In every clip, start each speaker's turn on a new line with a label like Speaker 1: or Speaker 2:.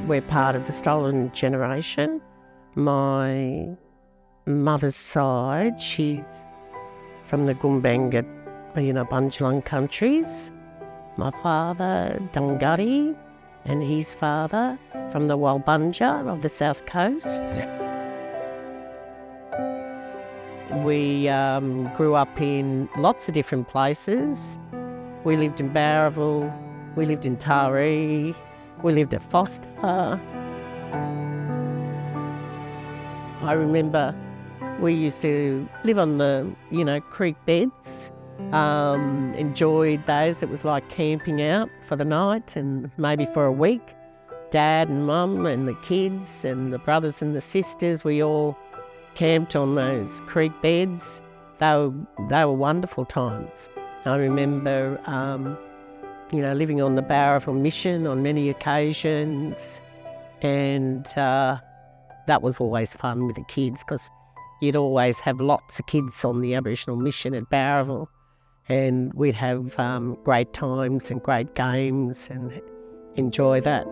Speaker 1: we're part of the stolen generation. My mother's side, she's from the Gumbanga, Bunjalung countries. My father, Dungutty, and his father from the Walbunja of the South Coast. We grew up in lots of different places. We lived in Barraville, we lived in Taree, we lived at Foster. I remember we used to live on the, creek beds, enjoyed those. It was like camping out for the night and maybe for a week. Dad and Mum and the kids and the brothers and the sisters, we all camped on those creek beds. They were wonderful times. I remember, living on the Barraville Mission on many occasions, and that was always fun with the kids because you'd always have lots of kids on the Aboriginal Mission at Barraville, and we'd have great times and great games and enjoy that.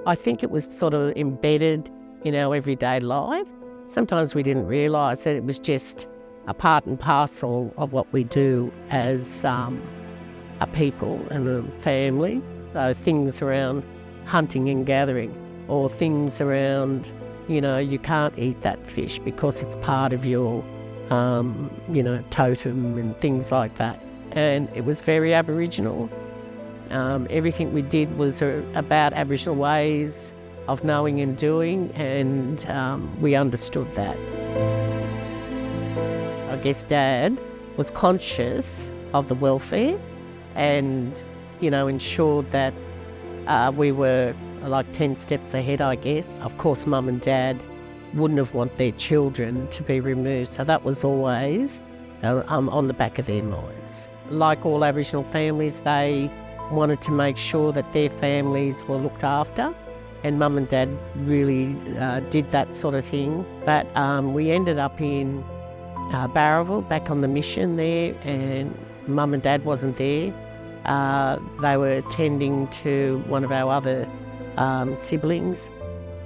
Speaker 1: I think it was sort of embedded in our everyday life. Sometimes we didn't realise that it was just a part and parcel of what we do as a people and a family. So things around hunting and gathering, or things around, you can't eat that fish because it's part of your, totem and things like that. And it was very Aboriginal. Everything we did was about Aboriginal ways of knowing and doing, and we understood that. I guess Dad was conscious of the welfare and, ensured that we were like 10 steps ahead, I guess. Of course, Mum and Dad wouldn't have want their children to be removed, so that was always on the back of their minds. Like all Aboriginal families, they wanted to make sure that their families were looked after, and Mum and Dad really did that sort of thing. But we ended up in Barraville, back on the mission there, and Mum and Dad wasn't there. They were attending to one of our other siblings,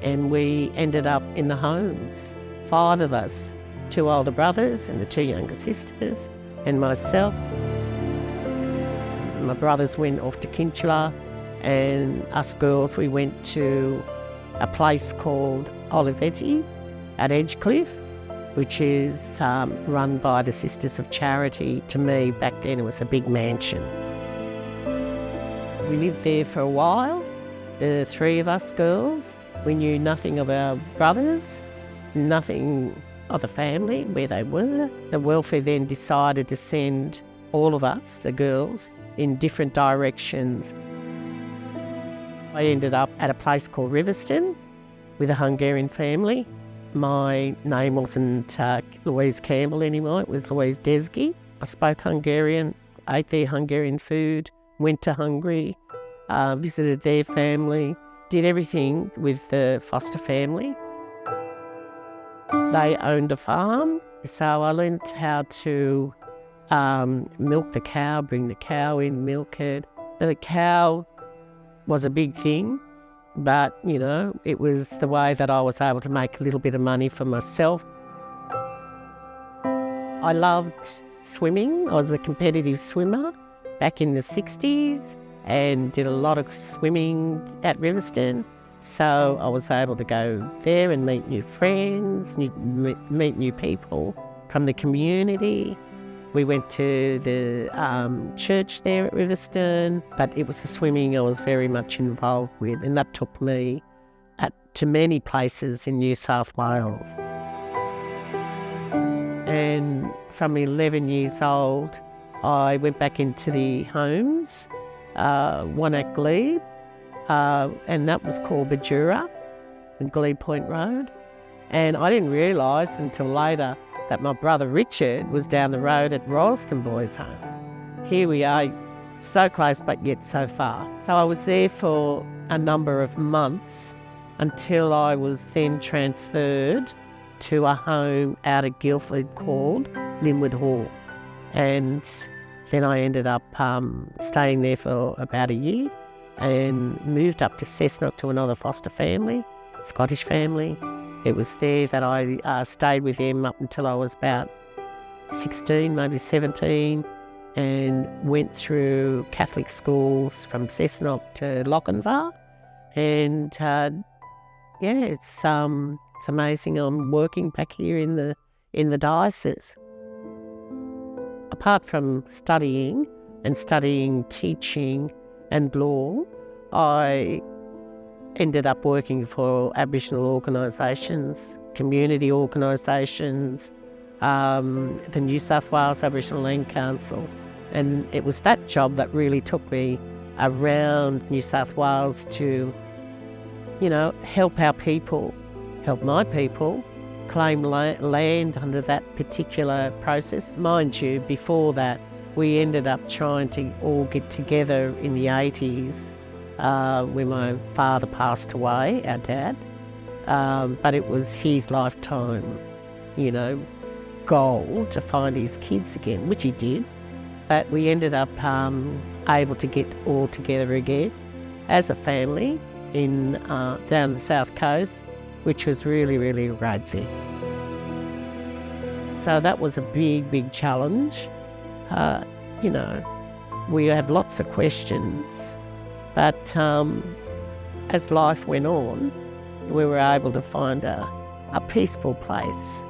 Speaker 1: and we ended up in the homes, 5 of us, 2 older brothers and the 2 younger sisters, and myself. My brothers went off to Kinchela, and us girls, we went to a place called Olivetti at Edgecliff, which is run by the Sisters of Charity. To me, back then, it was a big mansion. We lived there for a while, the 3 of us girls. We knew nothing of our brothers, nothing of the family, where they were. The welfare then decided to send all of us, the girls, in different directions. I ended up at a place called Riverston with a Hungarian family. My name wasn't Louise Campbell anymore, it was Louise Desgy. I spoke Hungarian, ate their Hungarian food, went to Hungary, visited their family, did everything with the foster family. They owned a farm, so I learnt how to milk the cow, bring the cow in, milk it. The cow was a big thing, but, it was the way that I was able to make a little bit of money for myself. I loved swimming. I was a competitive swimmer back in the 60s and did a lot of swimming at Riverston. So I was able to go there and meet new friends, meet new people from the community. We went to the church there at Riverston, but it was the swimming I was very much involved with, and that took me to many places in New South Wales. And from 11 years old, I went back into the homes, one at Glebe, and that was called Bajura, in Glebe Point Road. And I didn't realise until later that my brother Richard was down the road at Royalston Boys Home. Here we are, so close but yet so far. So I was there for a number of months until I was then transferred to a home out of Guildford called Linwood Hall. And then I ended up staying there for about a year. and moved up to Cessnock to another foster family, Scottish family. It was there that I stayed with them up until I was about 16, maybe 17, and went through Catholic schools from Cessnock to Lochinvar. And it's amazing. I'm working back here in the diocese. Apart from studying teaching and law, I ended up working for Aboriginal organisations, community organisations, the New South Wales Aboriginal Land Council. And it was that job that really took me around New South Wales to, help our people, help my people claim land under that particular process. Mind you, before that, we ended up trying to all get together in the 80s when my father passed away, our dad. But it was his lifetime, goal to find his kids again, which he did. But we ended up able to get all together again as a family down the south coast, which was really, really a great thing. So that was a big, big challenge. We have lots of questions, but as life went on, we were able to find a peaceful place,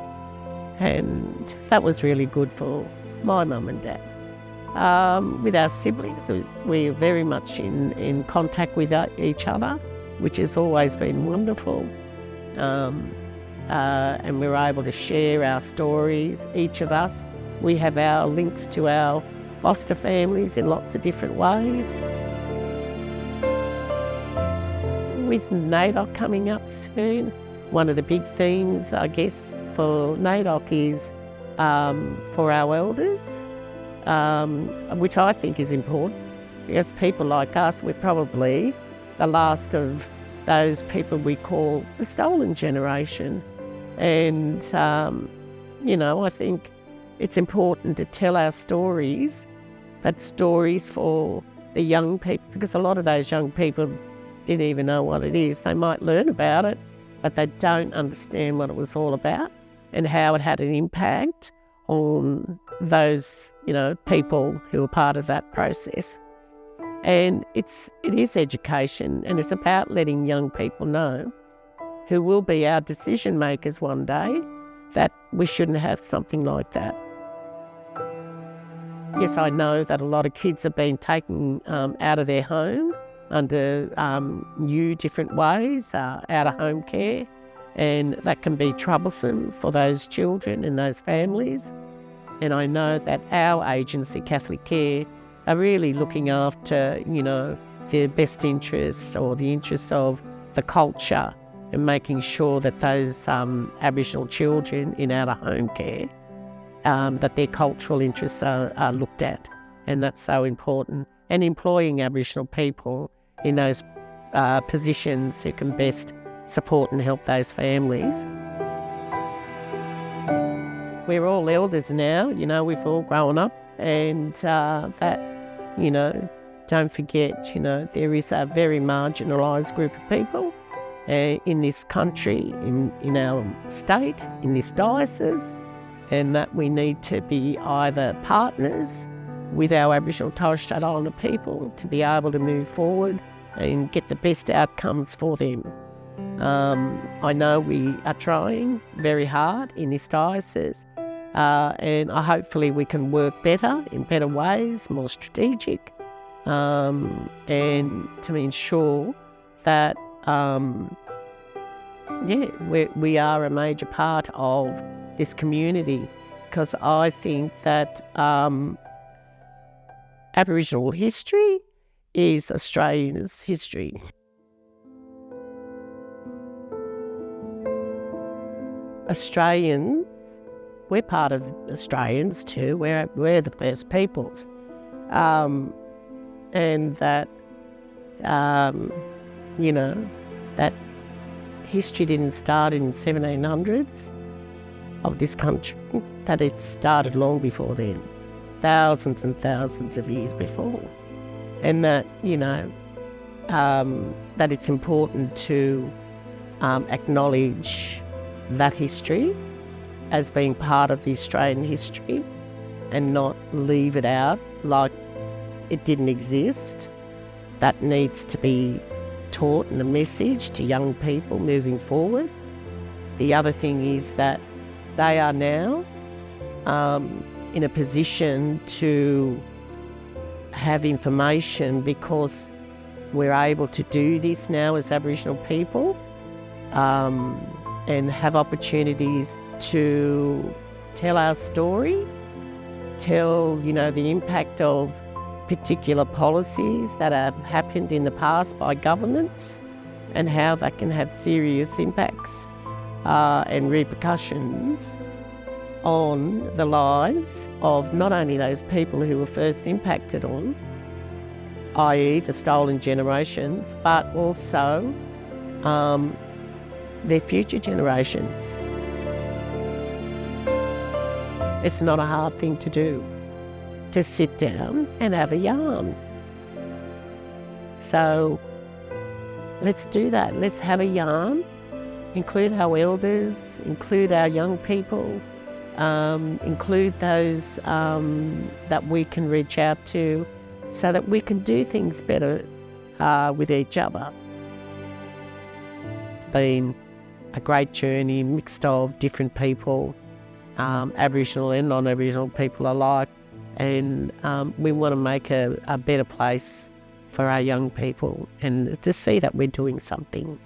Speaker 1: and that was really good for my mum and dad. With our siblings, we're very much in contact with each other, which has always been wonderful. And we're able to share our stories, each of us. We have our links to our foster families in lots of different ways. With NAIDOC coming up soon, one of the big themes, I guess, for NAIDOC is for our elders, which I think is important, because people like us, we're probably the last of those people we call the stolen generation. And, I think it's important to tell our stories, but stories for the young people, because a lot of those young people didn't even know what it is. They might learn about it, but they don't understand what it was all about and how it had an impact on those, people who were part of that process. And it is education, and it's about letting young people know, who will be our decision makers one day, that we shouldn't have something like that. Yes, I know that a lot of kids have been taken out of their home under new different ways, out of home care, and that can be troublesome for those children and those families. And I know that our agency, Catholic Care, are really looking after, their best interests or the interests of the culture, and making sure that those Aboriginal children in out-of-home care, that their cultural interests are looked at. And that's so important. And employing Aboriginal people in those positions who can best support and help those families. We're all elders now, we've all grown up, and don't forget, there is a very marginalised group of people in this country, in our state, in this diocese, and that we need to be either partners with our Aboriginal Torres Strait Islander people to be able to move forward and get the best outcomes for them. I know we are trying very hard in this diocese, and hopefully we can work better, in better ways, more strategic, and to ensure that we are a major part of this community, because I think that Aboriginal history is Australia's history. Australians, we're part of Australians too. We're the first peoples, and that that history didn't start in 1700s of this country. That it started long before then, thousands and thousands of years before, and that that it's important to acknowledge that history as being part of the Australian history and not leave it out like it didn't exist. That needs to be taught and a message to young people moving forward. The other thing is that they are now in a position to have information because we're able to do this now as Aboriginal people and have opportunities to tell our story, tell, the impact of particular policies that have happened in the past by governments and how that can have serious impacts and repercussions on the lives of not only those people who were first impacted on, i.e. the stolen generations, but also their future generations. It's not a hard thing to do, to sit down and have a yarn. So let's do that. Let's have a yarn, include our elders, include our young people, include those that we can reach out to so that we can do things better with each other. It's been a great journey, mixed of different people, Aboriginal and non-Aboriginal people alike, and we want to make a better place for our young people and to see that we're doing something.